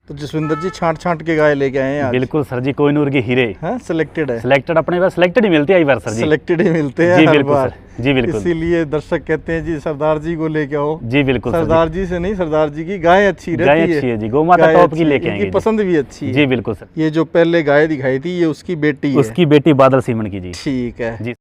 तो जसविंदर जी छांट छांट के गाय लेके आए हैं आज। बिल्कुल सर जी, कोहिनूर की हीरे। हाँ, सिलेक्टेड है। सिलेक्टेड अपने पास सिलेक्टेड ही मिलती है बार सर जी। सिलेक्टेड ही मिलते हैं जी हर बिल्कुल बार। सर जी बिल्कुल। इसीलिए दर्शक कहते हैं जी सरदार जी को लेके आओ। जी बिल्कुल सर सरदार जी से नहीं, सरदार जी की गाय अच्छी रहती गाय है। अच्छी है जी, गौ माता गाय टॉप अच्छी की है, लेके इनकी आएंगे पसंद भी अच्छी है। जी बिल्कुल सर। ये जो पहले गाय दिखाई थी ये उसकी बेटी है। उसकी बेटी बादल सीमन की जी। ठीक है जी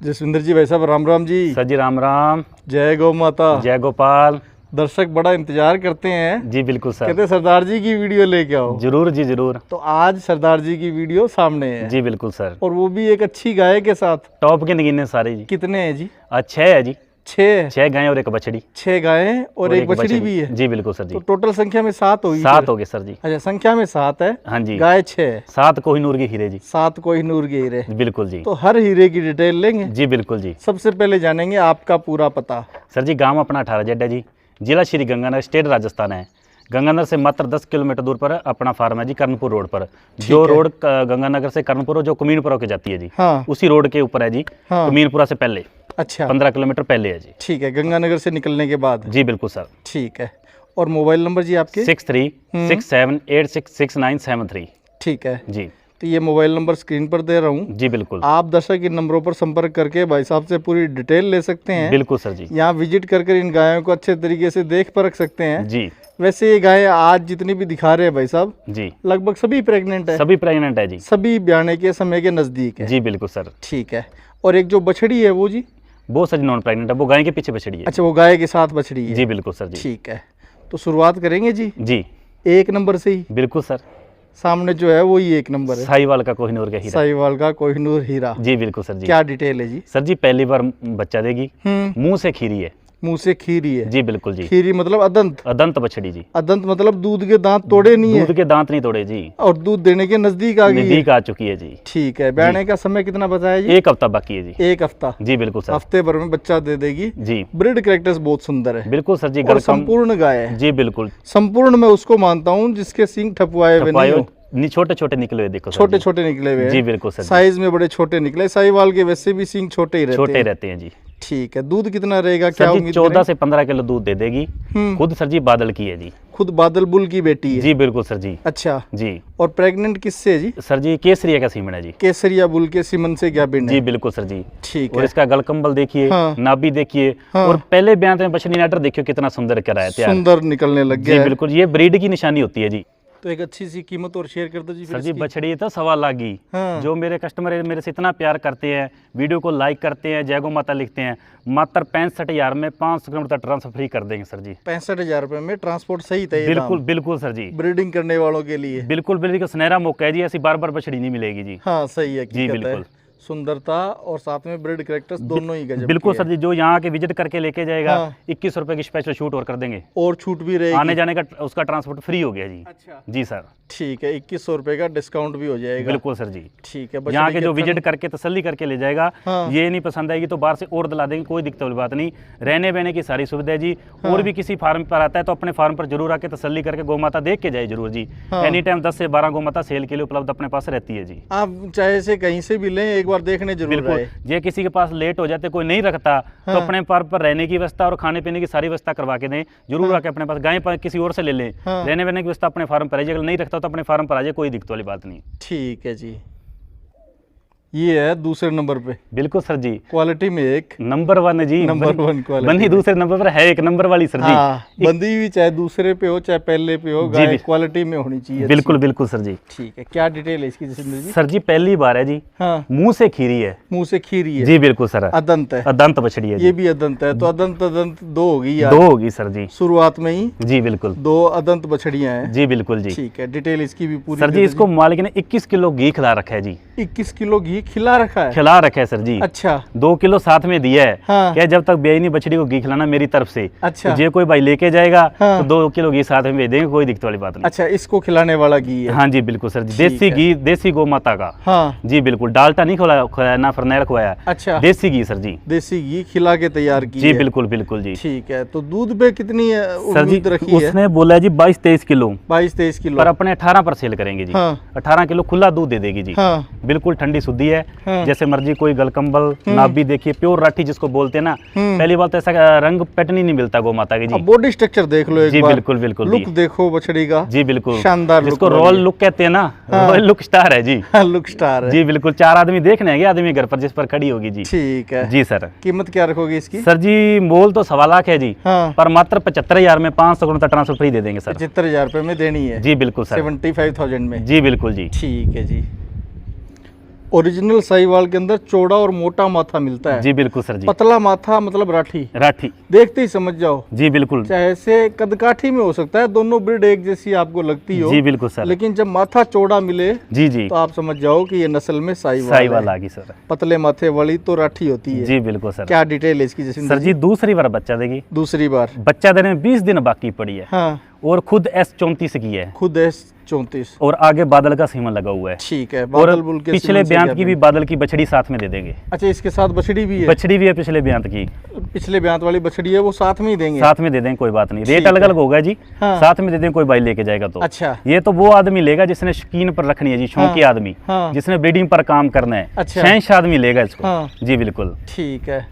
जसविंदर जी भाई साहब राम राम जी। सर जी राम राम। जय गौ माता। जय गोपाल। दर्शक बड़ा इंतजार करते हैं, जी बिल्कुल सर। कहते हैं सरदार जी की वीडियो लेके आओ। जरूर जी जरूर। तो आज सरदार जी की वीडियो सामने है। जी बिल्कुल सर। और वो भी एक अच्छी गाय के साथ। टॉप के नगीने सारे जी। कितने हैं जी? 6 है जी। 6 गायें और एक बछड़ी। 6 गायें और एक बछड़ी भी है। जी बिल्कुल सर जी। तो टोटल संख्या में 7 होगी। 7 हो गए सर जी। अच्छा, संख्या में 7 है। हाँ जी। गाय 6, 7 कोहिनूर की हीरे जी। 7 कोहिनूर के हीरे। बिल्कुल जी। तो हर हीरे की डिटेल लेंगे। जी बिल्कुल जी। सबसे पहले जानेंगे आपका पूरा पता। सर जी गांव अपना 18 जेड है जी, जिला श्री गंगानगर, स्टेट राजस्थान है। गंगानगर से मात्र 10 किलोमीटर दूर पर अपना फार्म है जी, कर्णपुर रोड पर। जो रोड गंगानगर से कर्णपुर जो कमीनपुरा होकर जाती है जी, हाँ। उसी रोड के ऊपर है जी। हाँ। कमीनपुरा से पहले। अच्छा, 15 किलोमीटर पहले है जी। ठीक है, गंगानगर से निकलने के बाद। जी बिल्कुल सर। ठीक है। और मोबाइल नंबर जी आपके? 6367866973। ठीक है जी। तो ये मोबाइल नंबर स्क्रीन पर दे रहा हूँ। जी बिल्कुल। आप दर्शक इन नंबरों पर संपर्क करके भाई साहब से पूरी डिटेल ले सकते हैं। बिल्कुल सर जी। यहाँ विजिट कर इन गायों को अच्छे तरीके से देख परख सकते हैं जी। वैसे ये गाय आज जितनी भी दिखा रहे हैं भाई साहब जी, लगभग सभी प्रेग्नेंट है। सभी प्रेग्नेंट है जी। सभी ब्याने के समय के नजदीक है। जी बिल्कुल सर। ठीक है। और एक जो बछड़ी है वो जी? वो सर नॉन प्रेग्नेंट है, वो गाय के पीछे बछड़ी है। अच्छा, वो गाय के साथ बछड़ी है। जी बिल्कुल सर जी। ठीक है, तो शुरुआत करेंगे जी जी 1 नंबर से ही। बिल्कुल सर। सामने जो है वो ही 1 नंबर है, साहिवाल का कोहिनूर का हीरा। साहिवाल का कोहिनूर हीरा। जी बिल्कुल सर जी। क्या डिटेल है जी? सर जी पहली बार बच्चा देगी, मुंह से खीरी है। मुंह से खीरी है? जी बिल्कुल जी। खीरी मतलब अदंत? अदंत बछड़ी जी। अदंत मतलब दूध के दांत तोड़े नहीं है? दूध के दांत नहीं तोड़े जी, और दूध देने के नजदीक आ गई है? नजदीक आ चुकी है जी। ठीक है। ब्याने का समय कितना बचा है जी? 1 हफ्ता बाकी है जी। 1 हफ्ता? जी बिल्कुल सर। हफ्ते भर में बच्चा दे देगी जी। ब्रीड कैरेक्टर्स बहुत सुंदर है। बिल्कुल सर जी। और संपूर्ण गाय है? जी बिल्कुल। संपूर्ण मैं उसको मानता हूँ जिसके सींग ठपवाए हुए नहीं हो। छोटे छोटे निकले हुए देखो। छोटे छोटे निकले हुए हैं। जी बिल्कुल सर। साइज में बड़े छोटे निकले। साहिवाल के वैसे भी सींग छोटे ही रहते हैं। छोटे रहते हैं जी। ठीक है। दूध कितना रहेगा, क्या सर जी उम्मीद 14 से 15 किलो दूध दे देगी। खुद सर जी बादल की है जी। खुद बादल बुल की बेटी है? जी बिल्कुल सर जी। अच्छा जी। और प्रेग्नेंट किससे है जी? सर जी केसरिया का सीमन है जी। केसरिया बुल के सीमन से क्या बिन है? जी बिल्कुल सर जी। ठीक और है। इसका गलकंबल देखिए, हाँ। नाभि देखिए। हाँ। और पहले बयान में बछड़ी नाटर देखिए कितना सुंदर कराया तैयार। सुंदर निकलने लग गया जी है। बिल्कुल, ये ब्रीड की निशानी होती है जी। तो एक अच्छी सी कीमत और शेयर कर दो जी फिर सर जी इसकी। बछड़ी तो 1.25 लाख की। हाँ। जो मेरे कस्टमर मेरे से इतना प्यार करते हैं, वीडियो को लाइक करते हैं, जय गो माता लिखते हैं, मात्र 65,000 में 500 किलोमीटर ट्रांसफर फ्री कर देंगे सर जी। 65,000 रुपए में ट्रांसपोर्ट सही था ये बिल्कुल दाम? बिल्कुल सर जी। ब्रीडिंग करने वालों के लिए बिल्कुल बिल्कुल सुनहरा मौका है जी, ऐसी बार बार बछड़ी नहीं मिलेगी जी। हाँ सही है। जी बिल्कुल। सुंदरता और साथ में ब्रीड कैरेक्टर्स दोनों ही गजब बिल्कुल की सर जी। जो यहाँ के विजिट करके लेके जाएगा, हाँ। 21 रुपए की स्पेशल शूट और कर देंगे। और छूट भी रहेगी? आने जाने का उसका ट्रांसपोर्ट फ्री हो गया जी। अच्छा जी सर। ठीक है। 2100 रुपए का डिस्काउंट भी हो जाएगा? बिल्कुल सर जी। ठीक है। यहाँ के जो बछड़ी विजिट करके तसल्ली करके ले जाएगा, हाँ। ये नहीं पसंद आएगी तो बाहर से और दिला देंगे, कोई दिक्कत वाली बात नहीं। रहने बहने की सारी सुविधा है जी। हाँ। और भी किसी फार्म पर आता है तो अपने फार्म पर जरूर आके तसल्ली करके गौ माता देख के जाए जरूर जी। हाँ। एनी टाइम 10 से 12 गौ माता सेल के लिए उपलब्ध अपने पास रहती है जी। आप चाहे से कहीं से भी लें, एक बार देखने जरूर बिल्कुल। आए। ये किसी के पास लेट हो जाते, कोई नहीं रखता, तो हाँ। अपने फार्म पर रहने की व्यवस्था और खाने पीने की सारी व्यवस्था करवा के दें जरूर। आके अपने पास गाय पर किसी और से ले लें। हाँ। रहने बहने की व्यवस्था अपने फार्म पर है, अगर नहीं रखता तो अपने फार्म पर आ जाए, कोई दिक्कत वाली बात नहीं। ठीक है जी। ये है दूसरे नंबर पे? बिल्कुल सर जी। क्वालिटी में एक नंबर 1 है जी। Number 1 quality. बंदी दूसरे नंबर पर है, 1 नंबर वाली सर जी। हाँ, बंदी भी चाहे दूसरे पे हो चाहे पहले पे हो, जी, गाय क्वालिटी में होनी चाहिए। बिल्कुल बिल्कुल सर जी। ठीक है। क्या डिटेल है इसकी जसविंदर जी? सर जी पहली बार है जी। हाँ। मुंह से खीरी है। मुंह से खीरी है? जी बिल्कुल सर। अदंत है? अदंत बछड़ी है ये जी। भी अदंत है? तो अदंत अदंत 2 होगी यार? 2 होगी सर जी शुरुआत में ही? जी बिल्कुल। 2 अदंत बछड़ियां हैं? जी बिल्कुल जी। ठीक है। डिटेल इसकी भी पूरी सर जी इसको मालिक ने 21 किलो घी खिला रखा है जी। 21 किलो घी खिला रखा है? खिला रखा है सर जी। अच्छा। 2 किलो साथ में दिया है। हाँ। क्या जब तक बेईनी बछड़ी को घी खिलाना मेरी तरफ से। अच्छा। तो ये कोई भाई लेके जाएगा हाँ। तो 2 किलो घी साथ में भेज देंगे, कोई दिक्कत वाली बात नहीं। अच्छा, इसको खिलाने वाला घी है? हाँ जी बिल्कुल सर जी। ठीक देसी है। घी, देसी गौ माता का। हाँ जी बिल्कुल। डालटा नहीं खुलाया ना फरनैल खुआया। अच्छा। देसी घी सर जी। देसी घी खिला के तैयार की जी है? बिल्कुल बिल्कुल जी। ठीक है। तो दूध पे कितनी सर जी उम्मीद रखी है? उसने बोला जी 22-23 किलो, 22-23 किलो पर अपने 18 पर सेल करेंगे जी। हाँ। 18 किलो खुला दूध दे देगी जी। हाँ। बिल्कुल ठंडी शुद्धि खुली है, हाँ। जैसे मर्जी कोई गलकंबल नाभि देखिए, प्योर राठी जिसको बोलते हैं ना। पहली बात तो ऐसा रंग पैटर्न ही नहीं मिलता गौ माता की जी। अब बॉडी स्ट्रक्चर देख लो एक जी बार। बिल्कुल बिल्कुल लुक जी। देखो बछड़ी का, जी बिल्कुल शानदार लुक जिसको वाली रॉयल है। लुक कहते हैं ना, हाँ। रॉयल लुक स्टार है जी। लुक स्टार है जी बिल्कुल, 4 आदमी देखने आएंगे आदमी घर पर जिस पर खड़ी होगी जी। ठीक है। जी सर। कीमत क्या रखोगे इसकी? सर जी मोल तो 1.25 लाख है जी, हाँ। पर मात्र 75,000 में 500 किलोमीटर ट्रांसफर फ्री दे देंगे सर। 75,000 रुपए में देनी है? जी बिल्कुल सर। 75,000 में? जी बिल्कुल जी। ठीक है जी। ओरिजिनल साहिवाल के अंदर चौड़ा और मोटा माथा मिलता है। जी बिल्कुल सर जी। पतला माथा मतलब राठी, राठी देखते ही समझ जाओ। जी बिल्कुल। चाहे से कदकाठी में हो सकता है, दोनों ब्रीड एक जैसी आपको लगती हो। जी बिल्कुल सर। लेकिन जब माथा चौड़ा मिले जी जी तो आप समझ जाओ कि ये नस्ल में साहिवाल है। आ गई सर। पतले माथे वाली तो राठी होती है। जी बिल्कुल सर। क्या डिटेल है इसकी जसविंदर सर जी दूसरी बार बच्चा देगी। दूसरी बार? बच्चा देने में 20 दिन बाकी पड़ी है। हाँ। और खुद S34 की है, खुद S34 और आगे बादल का सीमन लगा हुआ है। ठीक है। और बादल बुल के पिछले सीमन से ब्यांत क्या की भी बने? बादल की बछड़ी साथ में दे देंगे। अच्छा, इसके साथ बछड़ी भी है? बछड़ी भी है पिछले ब्यांत की, पिछले ब्यांत वाली बछड़ी है, वो साथ में ही देंगे? साथ में दे देंगे, कोई बात नहीं। ठीक रेट अलग है। अलग होगा जी। हाँ। साथ में दे देंगे, कोई भाई लेके जाएगा तो। अच्छा। ये तो वो आदमी लेगा जिसने शौकीन पर रखनी है जी, शौकी हाँ। आदमी, हाँ। जिसने ब्रीडिंग पर काम करना है। अच्छा। शहंशाह आदमी लेगा इसको। हाँ। जी बिल्कुल। ठीक है।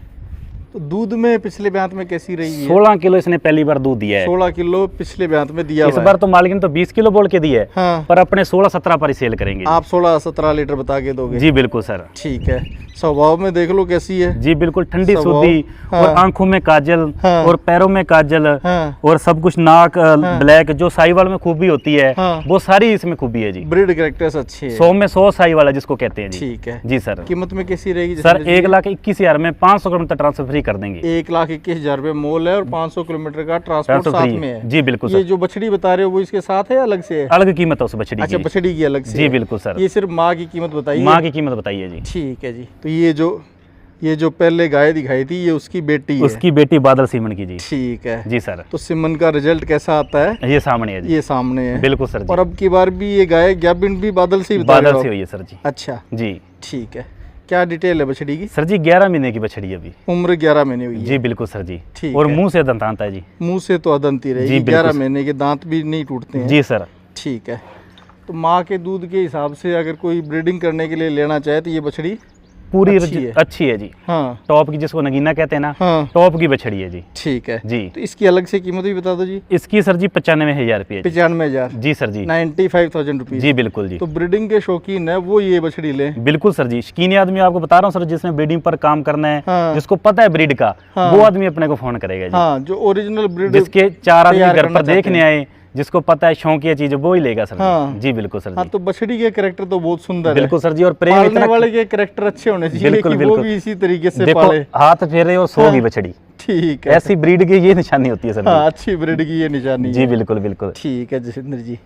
तो दूध में पिछले ब्यांत में कैसी रही है? 16 किलो इसने पहली बार दूध दिया है। 16 किलो पिछले ब्यांत में दिया इस हुआ है। बार तो मालिक ने तो 20 किलो बोल के दिया है, हाँ। पर अपने 16-17 पर ही सेल करेंगे। आप 16-17 लीटर बता के दोगे? जी बिल्कुल सर। ठीक है। स्वभाव में देख लो कैसी है? जी बिल्कुल, ठंडी स्वभाव, सूदी, हाँ। और आंखों में काजल, हाँ। और पैरों में काजल, हाँ। और सब कुछ नाक ब्लैक, जो साहिवाल में खूबी होती है, हाँ। वो सारी इसमें खूबी है जी। ब्रीड कैरेक्टर्स अच्छे हैं। 100 में 100 साहिवाल है जिसको कहते हैं जी। ठीक है। जी सर। कीमत में कैसी रहेगी सर जसविंदर जी? 1,21,000 में 500 किलोमीटर ट्रांसफर फ्री कर देंगे। 1,21,000 रुपए मोल है और 500 किलोमीटर का ट्रांसपोर्ट ट्रांसफर साथ फ्री में है। है। जी बिल्कुल ये सर। जो बछड़ी बता रहे हो वो इसके साथ है या अलग से है? अलग कीमत है उस बछड़ी अच्छा, की। बछड़ी की अलग से जी है। बिल्कुल सर। ये सिर्फ माँ की कीमत बताइए। माँ की कीमत बताइए जी। ठीक है जी। तो ये जो पहले गाय दिखाई थी ये उसकी बेटी है? उसकी बेटी बादल सीमन की जी। ठीक है जी सर। तो सिमन का रिजल्ट कैसा आता है? ये सामने है जी। ये सामने है। बिल्कुल सर जी। और अब की बार भी ये गाय गैबिन भी बादल से ही बता रहे बादल हो से आप? हुई है सर जी। अच्छा जी। ठीक है। क्या डिटेल है बछड़ी की? सर जी 11 महीने की बछड़ी है अभी। उम्र 11 महीने हुई है? जी बिल्कुल सर जी। ठीक और है। मुंह से दंतांत है जी। मुंह से तो अदंती जी, रहेगी। बिल्कुल 11 सर। महीने के दांत भी नहीं टूटते हैं? जी सर। ठीक है। तो माँ के दूध के हिसाब से अगर कोई ब्रीडिंग करने के लिए लेना चाहे तो ये बछड़ी पूरी अच्छी है। जी। हाँ। टॉप की, जिसको नगीना कहते हैं ना, हाँ। टॉप की बछड़ी है जी। ठीक है जी। तो इसकी अलग से कीमत भी बता दो जी। इसकी सर जी 95,000 रुपये जी। 95,000? जी सर जी। 95,000 रुपीज? जी बिल्कुल जी। तो ब्रीडिंग के शौकीन है वो ये बछड़ी ले? बिल्कुल सर जी, शकीनी आदमी आपको बता रहा हूँ सर, जिसने ब्रीडिंग पर काम करना है, हाँ। जिसको पता है ब्रीड का, हाँ। वो आदमी अपने को फोन करेगा जी। हाँ, जो ओरिजिनल ब्रीड जिसके 4 आदमी तैयार घर करना पर चाहते देखने हैं। आए, जिसको पता है शौकिया चीज वो ही लेगा सर जी। हाँ। जी बिल्कुल सर हाँ, जी। तो बछड़ी के कैरेक्टर तो बहुत सुंदर है। बिल्कुल सर जी। और प्रेम पालने इतना, वाले के कैरेक्टर अच्छे होने चाहिए बिल्कुल, कि वो बिल्कुल। भी इसी तरीके से देखो पाले। हाथ फेरे और सोगी हाँ। बछड़ी। ठीक है। ऐसी ब्रीड की ये निशानी होती है सर हाँ, जी। अच्छी ब्रीड की ये निशानी जी है। बिल्कुल बिल्कुल। ठीक है जसविंदर जी।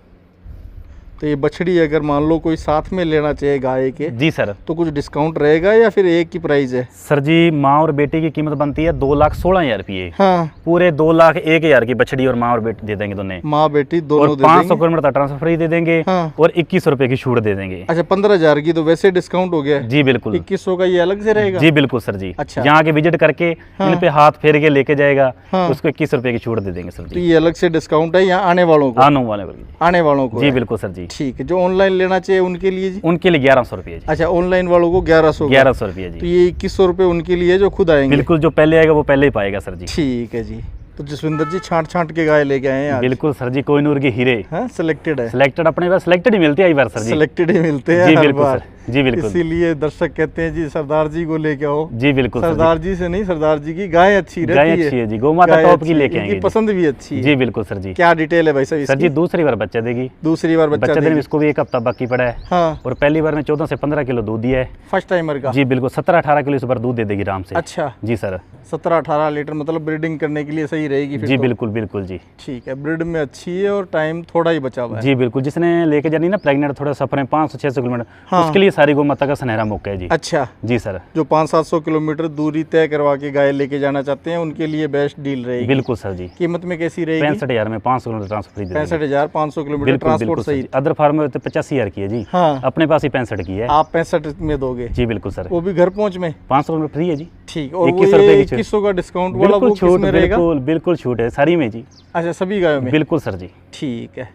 तो ये बछड़ी अगर मान लो कोई साथ में लेना चाहे गाय के, जी सर। तो कुछ डिस्काउंट रहेगा या फिर एक की प्राइस है? सर जी माँ और बेटे की कीमत बनती है 2,16,000 रुपये। हाँ। पूरे 2,01,000 की बछड़ी और माँ और बेटे दे देंगे दोनों। माँ बेटी दोनों और दे 500 देंगे? किलोमीटर ट्रांसफर फ्री दे देंगे। हाँ। और 2100 रुपये की छूट दे देंगे। अच्छा, 15,000 की तो वैसे डिस्काउंट हो गया? जी बिल्कुल। 2100 का ये अलग से रहेगा? जी बिल्कुल सर जी। अच्छा। यहाँ के विजिट करके हाँ। इन पे हाथ फेर के लेके जाएगा, हाँ। उसको 21 रुपये की छूट दे देंगे सर तो जी। ये अलग से डिस्काउंट है यहाँ आने वालों को? आने वाले को। आने वालों को जी है? बिल्कुल सर जी। ठीक है। जो ऑनलाइन लेना चाहिए उनके लिए जी? उनके लिए 1100 रुपये जी। अच्छा, ऑनलाइन वालों को 1100 का? 1100 रुपये तो जी। ये 2100 रुपये उनके लिए जो खुद आएंगे? बिल्कुल, जो पहले आएगा वो पहले ही पाएगा सर जी। ठीक है जी। तो जसविंदर जी छांट छांट के गाय लेके आए हैं आज? बिल्कुल सर जी, कोहिनूर के हीरे। हाँ, सिलेक्टेड है? सिलेक्टेड अपने पास सिलेक्टेड ही मिलती है बार सर जी। सिलेक्टेड ही मिलते हैं जी हर बिल्कुल बार। सर। जी बिल्कुल। इसीलिए दर्शक कहते हैं जी सरदार जी को लेके आओ। जी बिल्कुल सर जी। सरदार जी से नहीं, सरदार जी की गाय अच्छी रहती गाय है। अच्छी है जी, गौ माता गाय टॉप अच्छी की है, लेके इनकी आएंगे जी। पसंद भी अच्छी है। जी बिल्कुल सर जी। क्या डिटेल है भाई साहब सर जी इसकी? दूसरी बार बच्चा देगी। दूसरी बार बच्चा देने में देगी? इसको भी 1 हफ्ता बाकी पड़ा है। हाँ। और पहली बार में 14 से 15 किलो दूध दिया है। फर्स्ट टाइमर का? जी बिल्कुल, 17-18 किलो इस बार दूध दे देगी आराम से। अच्छा। जी सर। 17-18 लीटर मतलब ब्रीडिंग करने के लिए सही रहेगी फिर जी तो? बिल्कुल बिल्कुल जी। ठीक है। ब्रीड में अच्छी है और टाइम थोड़ा ही बचा हुआ है? जी बिल्कुल, जिसने लेके जानी ना प्रेग्नेंट, थोड़ा सफर है 500-600 किलोमीटर, हाँ। उसके लिए सारी गौ माता का सुनहरा मौका है जी। अच्छा। जी सर। जो 500-700 किलोमीटर दूरी तय करवा के गाय लेके जाना चाहते हैं उनके लिए बेस्ट डील रहेगी? बिल्कुल सर जी। कीमत में कैसी रहेगी? 65,000 में 500 किलोमीटर ट्रांसफर फ्री दे देंगे। 65,500 किलोमीटर बिल्कुल ट्रांसपोर्ट बिल्कुल सर सही? जी। अदर फार्म में तो 85,000 की है जी। हाँ। अपने पास ही 65 की है। आप 65 में दोगे? जी बिल्कुल सर। वो भी घर पहुंच में? 500 किलोमीटर फ्री है जी। ठीक। और वो 2100 रुपये ये की छूट। 2100 का डिस्काउंट वाला वो बिल्कुल छूट, किस में रहेगा? बिल्कुल बिल्कुल छूट है सारी में जी। अच्छा, सभी गायों में? बिल्कुल सर जी। ठीक है।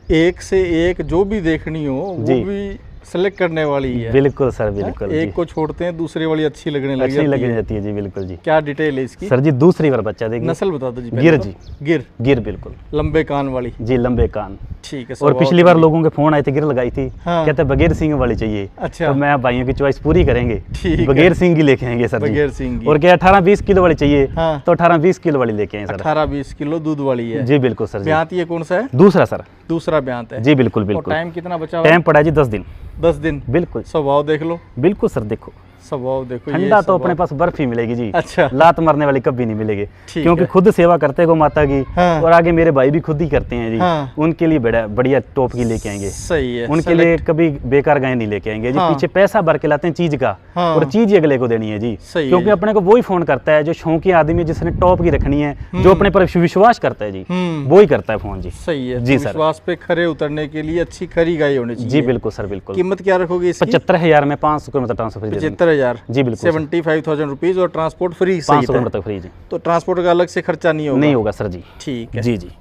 एक से एक जो भी देखनी हो वो जी। भी सेलेक्ट करने वाली है। बिल्कुल सर, बिल्कुल एक जी। को छोड़ते हैं, दूसरी वाली अच्छी लगने लग अच्छी जाती लगी है। जाती है जी, बिल्कुल जी। क्या डिटेल है इसकी? सर जी दूसरी बार बच्चा देगी। नस्ल बता दो जी पहले गिर तो। जी। गिर। गिर बिल्कुल लंबे कान वाली। जी, लंबे कान। ठीक है। और स्वभाव पिछली बार ठंडी। लोगों के फोन आए थे, गिर लगाई थी, हाँ। कहते बगैर सींग वाली चाहिए। अच्छा। तो मैं भाइयों की चॉइस पूरी करेंगे, ठीक है। बगैर सींग की लेके आएंगे सर जी। बगैर सींग की। और क्या 18-20 किलो वाली चाहिए, हाँ। तो 18-20 किलो वाली लेके आए सर। 18-20 किलो दूध वाली है। जी बिल्कुल सर जी। ब्यांत ये कौन सा है? दूसरा सर। दूसरा ब्यांत है। जी बिल्कुल और बिल्कुल। टाइम कितना बचा हुआ है? टाइम पड़ा जी 10 दिन। 10 दिन। बिल्कुल स्वभाव देख लो। बिल्कुल सर, देखो स्वभाव देखो। ये ठंडा तो स्वभाव। अपने पास बर्फ ही मिलेगी जी। अच्छा। लात मारने वाली कभी नहीं मिलेगी, ठीक क्योंकि है। खुद सेवा करते हैं गौ माता की। हाँ। और आगे मेरे भाई भी खुद ही करते हैं जी। हाँ। उनके लिए बड़ा बढ़िया टॉप की लेके आएंगे। सही है। उनके लिए कभी बेकार गाय नहीं लेके आएंगे जी। हाँ। पीछे पैसा भर के लाते हैं चीज का, हाँ। और चीज ही अगले को देनी है जी। सही है क्योंकि जी। अपने को वही फोन करता है जो शौकी आदमी है, जिसने टॉप की रखनी है, जो अपने पर विश्वास करता है जी, वो ही करता है फोन जी। सही है। जी तो सर। विश्वास पे खरे उतरने के लिए अच्छी खरी गाय होनी चाहिए। जी बिल्कुल सर, बिल्कुल। कीमत क्या रखोगे इसकी? 75,000 में 500 किलोमीटर ट्रांसफर फ्री दे देंगे। 75,000। जी बिल्कुल सर। 75,000 रुपीज और ट्रांसपोर्ट फ्री। 500 किलोमीटर तक फ्री जी। तो ट्रांसपोर्ट का अलग से खर्चा नहीं होगा? नहीं होगा सर जी। ठीक है। जी जी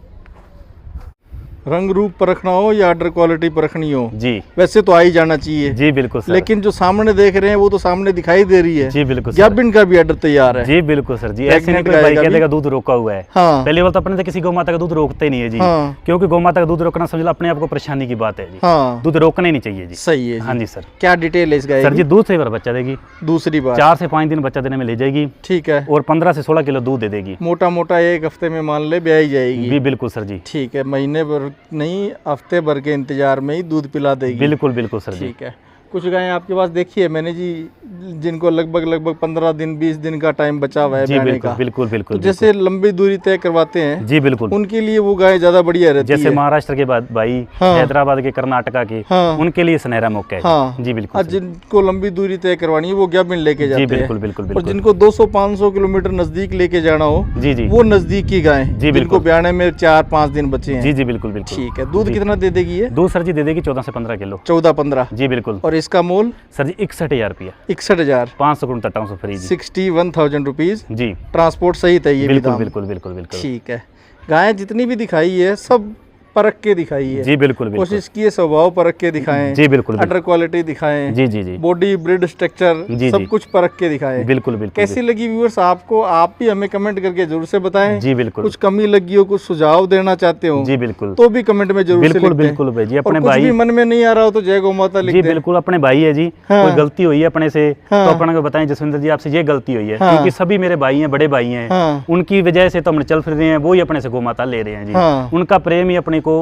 रंग रूप परखना हो या ऑर्डर क्वालिटी परखनी हो, जी वैसे तो आ ही जाना चाहिए। जी बिल्कुल सर। लेकिन जो सामने देख रहे हैं वो तो सामने दिखाई दे रही है। जी बिल्कुल या सर। बिन का भी ऑर्डर तैयार है। जी बिल्कुल सर जी। ऐसे नहीं Pregnant कोई भाई गाय का कह भी? देगा दूध रोका हुआ है। हाँ। पहली बात तो अपने तो किसी गौ माता का दूध रोकते नहीं है जी। हाँ। क्योंकि गौ माता का दूध रोकना समझ लो अपने आप को परेशानी की बात है जी। हाँ। दूध रोकना ही नहीं चाहिए जी। सही है जी। हाँ जी सर। क्या डिटेल है इस गाय सर जी की? दूध से बार बच्चा देगी, दूसरी बार। 4 से 5 दिन बच्चा देने में ले जाएगी, ठीक है। और 15 से 16 किलो दूध दे देगी। मोटा मोटा एक हफ्ते में मान ले ब्याई जाएगी। जी बिल्कुल सर जी। ठीक है। महीने भर नहीं, हफ्ते भर के इंतजार में ही दूध पिला देगी। बिल्कुल बिल्कुल सर जी। ठीक है। कुछ गायें आपके पास देखी है मैंने जी, जिनको लगभग 15 दिन 20 दिन का टाइम बचा हुआ है जी ब्याने बिल्कुल का। बिल्कुल बिल्कुल तो जैसे लंबी दूरी तय करवाते हैं, जी बिल्कुल। उनके लिए वो गाय ज्यादा बढ़िया रहती जैसे है। महाराष्ट्र के बाद भाई, हाँ। हैदराबाद के, कर्नाटका के, हाँ। उनके लिए सुनहरा मौका है। हाँ। जी बिल्कुल आज सर। जिनको लंबी दूरी तय करवानी है वो गैबिन लेके जाते जी हैं। बिल्कुल बिल्कुल और बिल्कुल। जिनको 200-500 किलोमीटर नजदीक लेके जाना हो, जी जी वो नजदीक की गाय, जी, जिनको बिल्कुल। ब्याने में 4-5 दिन बचे हैं। जी जी बिल्कुल बिल्कुल। ठीक है। दूध जी। कितना दे देगी ये? दूध सर जी दे देगी 14 से 15 किलो। 14-15। जी बिल्कुल। और इसका मोल? सर जी 61,000 रुपया। 61,000। 500 किलोमीटर ट्रांसफर फ्री जी। 61,000 रुपीज। जी ट्रांसपोर्ट सहित है ये भी बिल्कुल दाम? बिल्कुल बिल्कुल बिल्कुल। ठीक है। गायें जितनी भी दिखाई है सब परख के दिखाई है। जी बिल्कुल बिल्कुल। कोशिश की है स्वभाव परख के दिखाएं, जी बिल्कुल अडर क्वालिटी दिखाएं, जी जी जी बॉडी ब्रिड स्ट्रक्चर जी, सब जी। कुछ परख के दिखाएं। बिल्कुल बिल्कुल। कैसी लगी व्यूअर्स आपको? आप भी हमें कमेंट करके जरूर से बताएं। जी बिल्कुल। कुछ कमी लगी हो, कुछ सुझाव देना चाहते हो, जी बिल्कुल। तो भी कमेंट में जरूर से बिल्कुल लिखते हैं। बिल्कुल भाई जी। और अपने कुछ भाई भी मन में नहीं आ रहा हो तो जय गौ माता लिख जी दें। बिल्कुल, अपने भाई है जी। हाँ। कोई गलती हुई है अपने से, हाँ। तो अपने को बताएं जसविंदर जी आपसे ये गलती हुई है। हाँ। क्योंकि सभी मेरे भाई हैं, बड़े भाई हैं। हाँ। उनकी वजह से तो हम चल फिर रहे हैं, वो ही अपने से गौ माता ले रहे हैं जी। हाँ। उनका प्रेम ही अपने को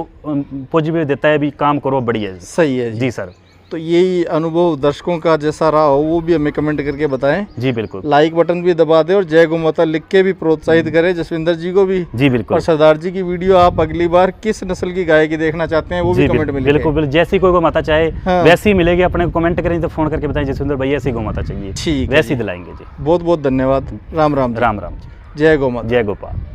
पॉजिटिव देता है भी, काम करो बढ़िया जी। सही है जी। जी सर। तो यही अनुभव दर्शकों का जैसा रहा हो वो भी हमें कमेंट करके बताएं। जी बिल्कुल। लाइक बटन भी दबा दें और जय गौ माता लिख के भी प्रोत्साहित करें जसविंदर जी को भी। जी बिल्कुल। और सरदार जी की वीडियो आप अगली बार किस नस्ल की गाय की देखना चाहते हैं वो भी जी कमेंट में लिखें। बिल्कुल बिल्कुल। जैसी कोई गौ माता चाहे हाँ। वैसी ही मिलेगी। अपने को कमेंट करें तो फोन करके बताएं जसविंदर भैया ऐसी गौ माता चाहिए, ठीक है वैसी जी। दिलाएंगे जी। बहुत बहुत धन्यवाद। राम राम जी। राम राम जी। जय गौ माता। जय गोपाल।